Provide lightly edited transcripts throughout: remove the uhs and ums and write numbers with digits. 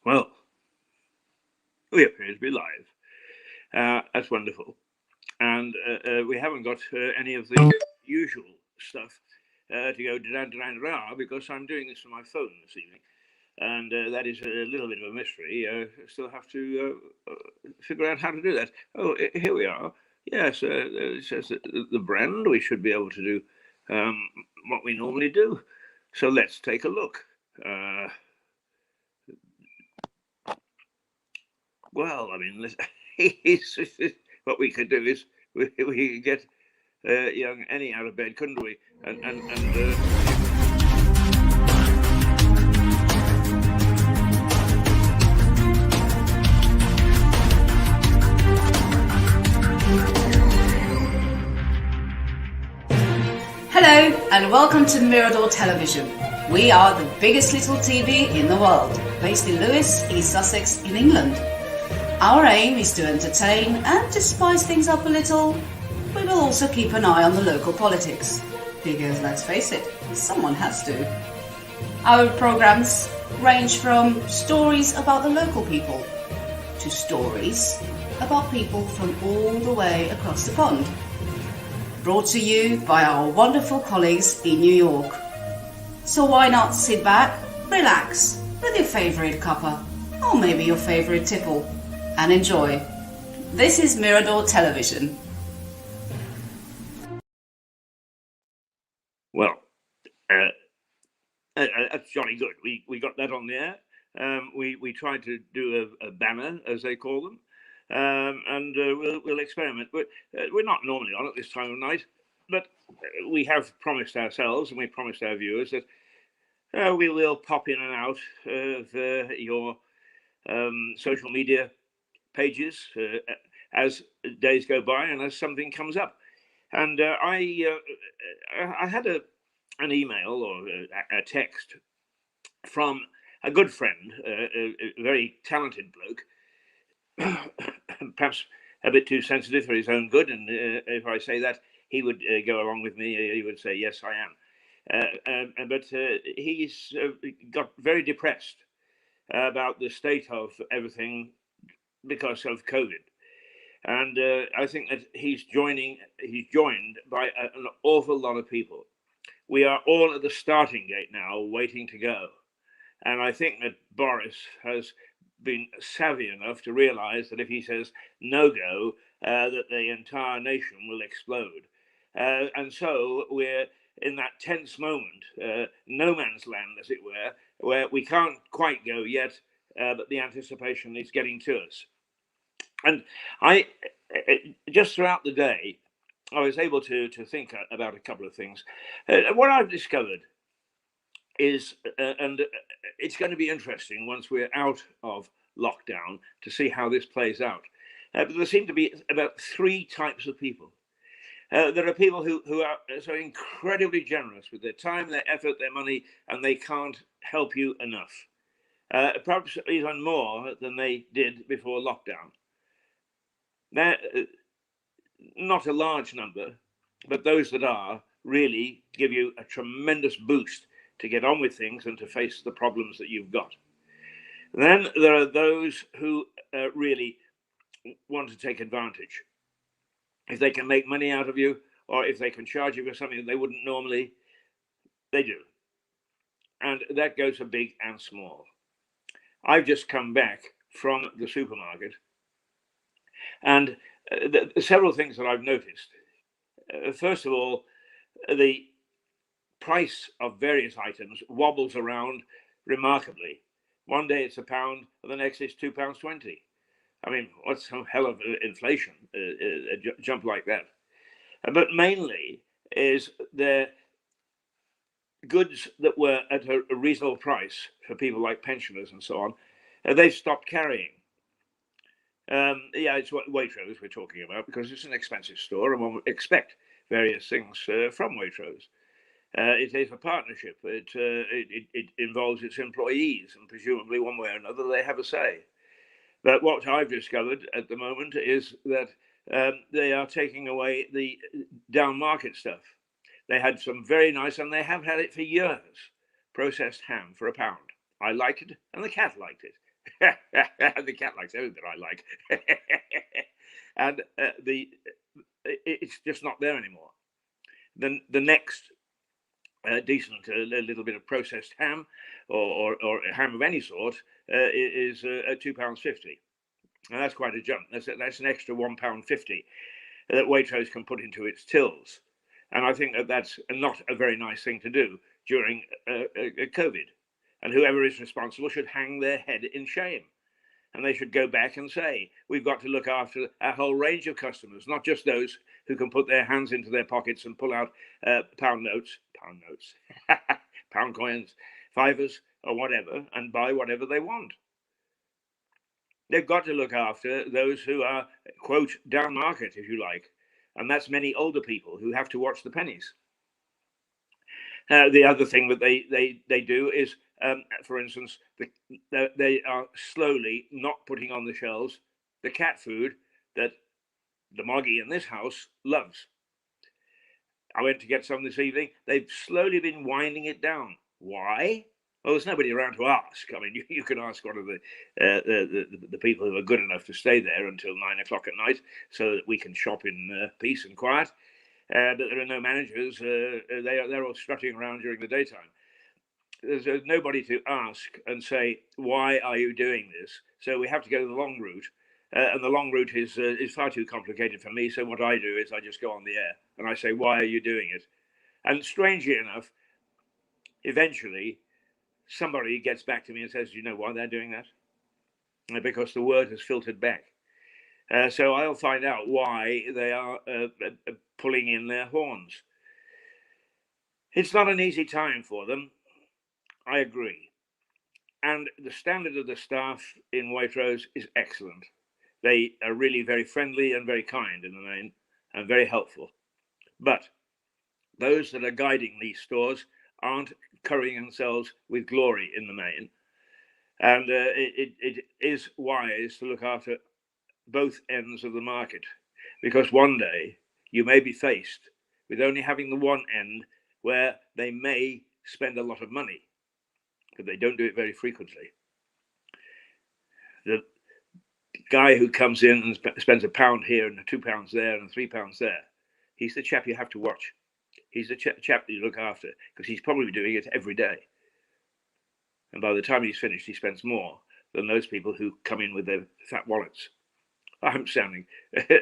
Well, we appear to be live. That's wonderful. And we haven't got any of the usual stuff to go because I'm doing this from my phone this evening. And that is a little bit of a mystery. Still have to figure out how to do that. Oh, here we are. Yes, it says that the brand. We should be able to do um, what we normally do. So let's take a look. Uh, well, I mean, what we could do is we could get young Annie out of bed, couldn't we? And Hello and welcome to Mirador Television. We are the biggest little TV in the world, based in Lewes, East Sussex in England. Our aim is to entertain and to spice things up a little. We will also keep an eye on the local politics, because let's face it, someone has to. Our programs range from stories about the local people to stories about people from all the way across the pond. Brought to you by our wonderful colleagues in New York. So why not sit back, relax with your favourite cuppa, or maybe your favourite tipple, and enjoy. This is Mirador Television. Well, that's jolly good. We got that on the air. We tried to do a banner, as they call them, and we'll experiment. But we're not normally on at this time of night, but we have promised ourselves and we promised our viewers that we will pop in and out of your social media pages as days go by and as something comes up. And I had an email or a text from a good friend, a very talented bloke, perhaps a bit too sensitive for his own good. And if I say that, he would go along with me. He would say, yes, I am. But he's got very depressed about the state of everything because of COVID. And I think that he's joined by an awful lot of people. We are all at the starting gate now, waiting to go. And I think that Boris has been savvy enough to realize that if he says no go, that the entire nation will explode. And so we're in that tense moment, no man's land, as it were, where we can't quite go yet, but the anticipation is getting to us. And I, just throughout the day, I was able to think about a couple of things. What I've discovered is, and it's going to be interesting once we're out of lockdown to see how this plays out. But there seem to be about three types of people. There are people who are so incredibly generous with their time, their effort, their money, and they can't help you enough. Perhaps even more than they did before lockdown. They're not a large number, but those that are really give you a tremendous boost to get on with things and to face the problems that you've got. Then there are those who really want to take advantage. If they can make money out of you, or if they can charge you for something that they wouldn't normally, they do. And that goes for big and small. I've just come back from the supermarket, and several things that I've noticed. First of all, the price of various items wobbles around remarkably. One day it's £1, and the next it's £2.20. I mean, what's some hell of inflation, a jump like that? But mainly is the goods that were at a reasonable price for people like pensioners and so on, they've stopped carrying. Yeah, it's what Waitrose we're talking about, because it's an expensive store and one would expect various things from Waitrose. It is a partnership. It involves its employees, and presumably one way or another they have a say. But what I've discovered at the moment is that they are taking away the down market stuff. They had some very nice, and they have had it for years, processed ham for £1. I liked it, and the cat liked it. The cat likes everything I like. And it's just not there anymore. The next decent little bit of processed ham or ham of any sort is at £2.50. And that's quite a jump. That's an extra £1.50 that Waitrose can put into its tills. And I think that that's not a very nice thing to do during COVID. And whoever is responsible should hang their head in shame. And they should go back and say, we've got to look after a whole range of customers, not just those who can put their hands into their pockets and pull out pound notes, pound coins, fivers, or whatever, and buy whatever they want. They've got to look after those who are, quote, down market, if you like. And that's many older people who have to watch the pennies. The other thing that they do is, for instance, they are slowly not putting on the shelves the cat food that the Moggy in this house loves. I went to get some this evening. They've slowly been winding it down. Why? Well, there's nobody around to ask. I mean, you can ask one of the people who are good enough to stay there until 9 o'clock at night so that we can shop in peace and quiet. But there are no managers. They're all strutting around during the daytime. There's nobody to ask and say, why are you doing this? So we have to go the long route. And the long route is far too complicated for me. So what I do is I just go on the air and I say, why are you doing it? And strangely enough, eventually, somebody gets back to me and says, you know why they're doing that? Because the word has filtered back. So I'll find out why they are pulling in their horns. It's not an easy time for them. I agree. And the standard of the staff in Waitrose is excellent. They are really very friendly and very kind in the main and very helpful. But those that are guiding these stores aren't currying themselves with glory in the main. And it is wise to look after both ends of the market, because one day you may be faced with only having the one end where they may spend a lot of money, but they don't do it very frequently. The guy who comes in and spends £1 here and £2 there and £3 there, he's the chap you have to watch. He's the chap that you look after, because he's probably doing it every day. And by the time he's finished, he spends more than those people who come in with their fat wallets. I'm sounding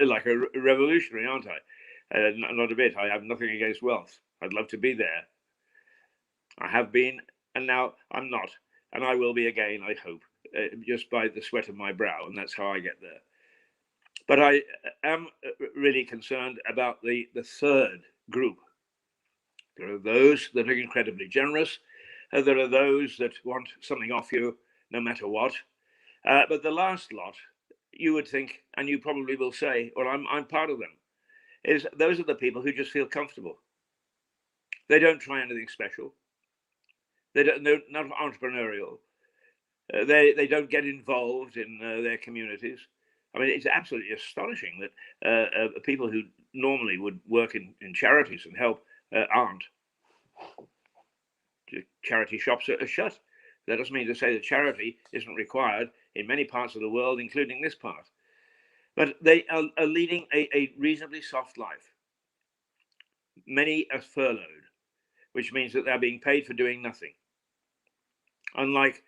like a revolutionary, aren't I? Not a bit. I have nothing against wealth. I'd love to be there. I have been, and now I'm not. And I will be again, I hope, just by the sweat of my brow. And that's how I get there. But I am really concerned about the third group. There are those that are incredibly generous. There are those that want something off you no matter what. But the last lot, you would think, and you probably will say, well, I'm part of them, is those are the people who just feel comfortable. They don't try anything special. They're not entrepreneurial. They don't get involved in their communities. I mean, it's absolutely astonishing that people who normally would work in charities and help aren't. Charity shops are shut. That doesn't mean to say that charity isn't required in many parts of the world, including this part. But they are leading a reasonably soft life. Many are furloughed, which means that they're being paid for doing nothing. Unlike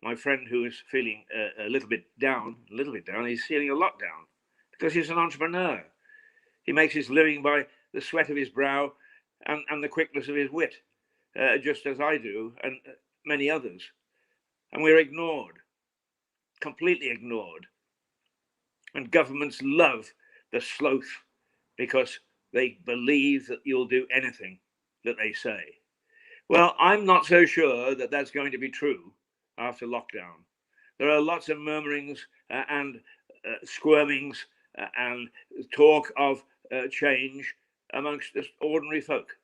my friend who is feeling a little bit down, he's feeling a lot down because he's an entrepreneur. He makes his living by the sweat of his brow and the quickness of his wit, just as I do and many others. And we're ignored, completely ignored. And governments love the sloth because they believe that you'll do anything that they say. Well, I'm not so sure that that's going to be true after lockdown. There are lots of murmurings and squirmings and talk of change amongst just ordinary folk.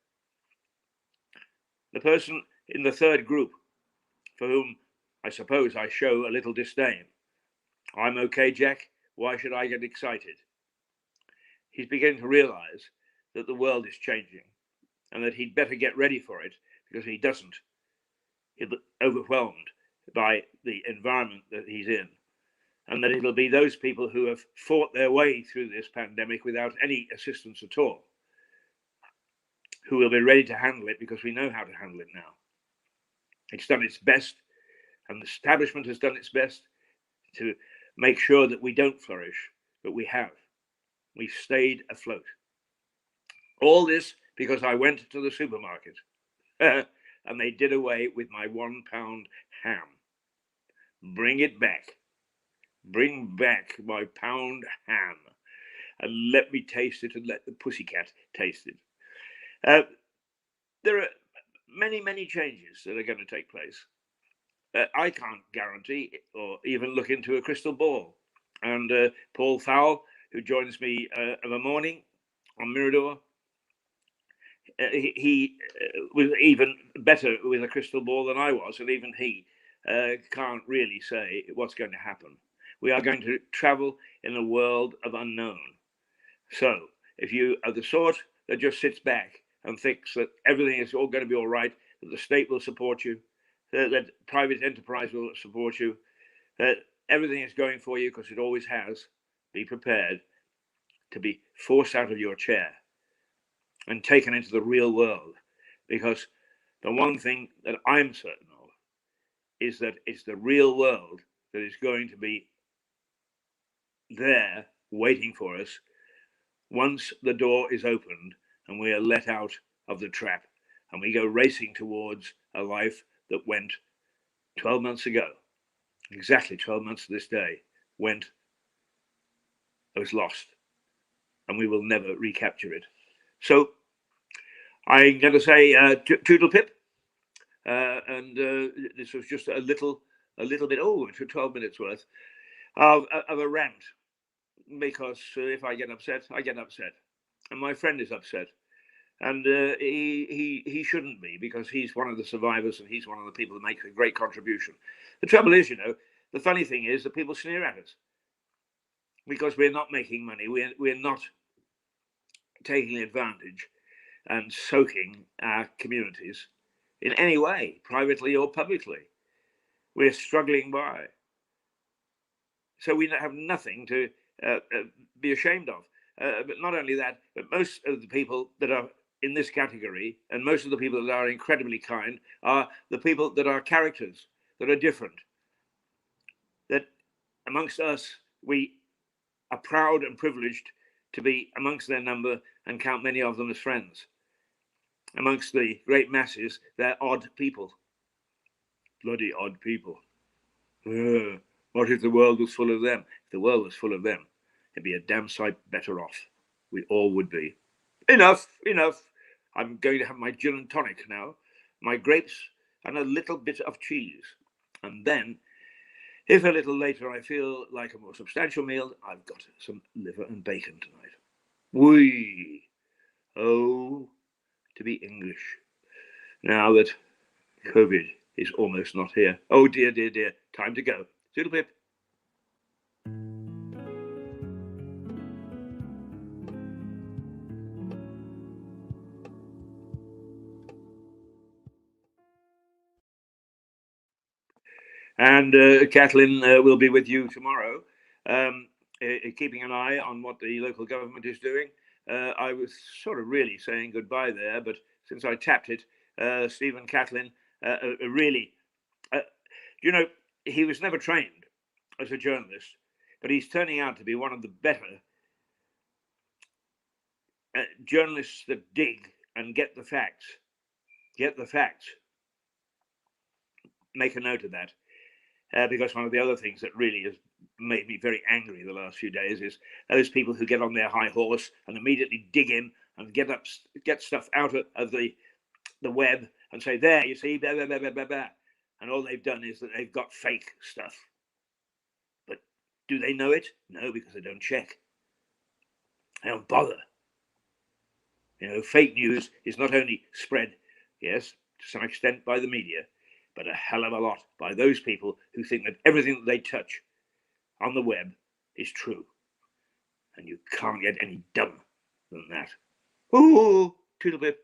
The person in the third group, for whom I suppose I show a little disdain. I'm okay, Jack. Why should I get excited? He's beginning to realize that the world is changing and that he'd better get ready for it, because if he doesn't, he'll be overwhelmed by the environment that he's in, and that it'll be those people who have fought their way through this pandemic without any assistance at all who will be ready to handle it, because we know how to handle it now. It's done its best, and the establishment has done its best to make sure that we don't flourish, but we have. We've stayed afloat. All this because I went to the supermarket and they did away with my £1 ham. Bring it back. Bring back my pound ham and let me taste it, and let the pussycat taste it. There are many, many changes that are going to take place. I can't guarantee or even look into a crystal ball. And Paul Fowle, who joins me of a morning on Mirador, he was even better with a crystal ball than I was, and even he can't really say what's going to happen. We are going to travel in a world of unknown. So if you are the sort that just sits back and thinks that everything is all going to be all right, that the state will support you, that private enterprise will support you, that everything is going for you because it always has, be prepared to be forced out of your chair and taken into the real world. Because the one thing that I'm certain of is that it's the real world that is going to be there waiting for us once the door is opened and we are let out of the trap and we go racing towards a life that went 12 months ago, exactly 12 months to this day, was lost, and we will never recapture it. So I'm going to say toodle pip, and this was just a little bit, 12 minutes worth of a rant, because if I get upset, I get upset, and my friend is upset. And he shouldn't be, because he's one of the survivors and he's one of the people that makes a great contribution. The trouble is, the funny thing is that people sneer at us because we're not making money. We're not taking advantage and soaking our communities in any way, privately or publicly. We're struggling by. So we have nothing to be ashamed of. But not only that, but most of the people that are in this category, and most of the people that are incredibly kind, are the people that are characters, that are different. That amongst us, we are proud and privileged to be amongst their number and count many of them as friends. Amongst the great masses, they're odd people. Bloody odd people. What if the world was full of them? If the world was full of them, it'd be a damn sight better off. We all would be. Enough. I'm going to have my gin and tonic now, my grapes, and a little bit of cheese. And then, if a little later I feel like a more substantial meal, I've got some liver and bacon tonight. Whee! Oh, to be English. Now that COVID is almost not here. Oh dear. Time to go. Toodle pip. And Kathleen will be with you tomorrow, keeping an eye on what the local government is doing. I was sort of really saying goodbye there, but since I tapped it, Steve and Kathleen really, he was never trained as a journalist, but he's turning out to be one of the better journalists that dig and get the facts. Make a note of that. Because one of the other things that really has made me very angry the last few days is those people who get on their high horse and immediately dig in and get stuff out of the web and say, there, you see, blah, blah, blah, blah, blah, blah. And all they've done is that they've got fake stuff. But do they know it? No, because they don't check. They don't bother. Fake news is not only spread, yes, to some extent by the media, but a hell of a lot by those people who think that everything that they touch on the web is true. And you can't get any dumber than that. Ooh, toodle pip.